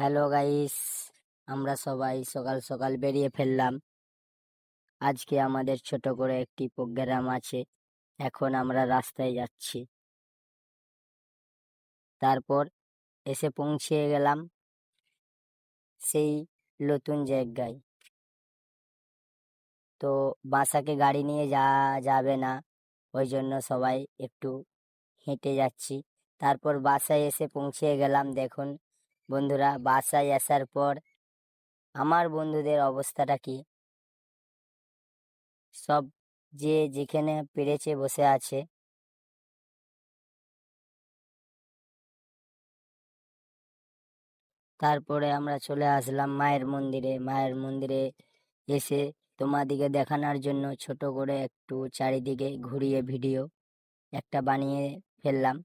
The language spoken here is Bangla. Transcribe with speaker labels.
Speaker 1: হ্যালো গাইস, আমরা সবাই সকাল সকাল বেরিয়ে ফেললাম। আজকে আমাদের ছোট করে একটি প্রোগ্রাম আছে। এখন আমরা রাস্তায় যাচ্ছি। তারপর এসে পৌঁছে গেলাম সেই নতুন জায়গায়। তো বাসাকে গাড়ি নিয়ে যাবে না, ওই জন্য সবাই একটু হেঁটে যাচ্ছি। তারপর বাসায় এসে পৌঁছে গেলাম। দেখুন বন্ধুরা, বাসায় আসার পর আমার বন্ধুদের অবস্থাটা কি, সব যে যেখানে পেরেছে বসে আছে। তারপরে আমরা চলে আসলাম মায়ের মন্দিরে। মায়ের মন্দিরে এসে তোমাদিকে দেখানোর জন্য ছোট করে একটু চারিদিকে ঘুরিয়ে ভিডিও একটা বানিয়ে ফেললাম।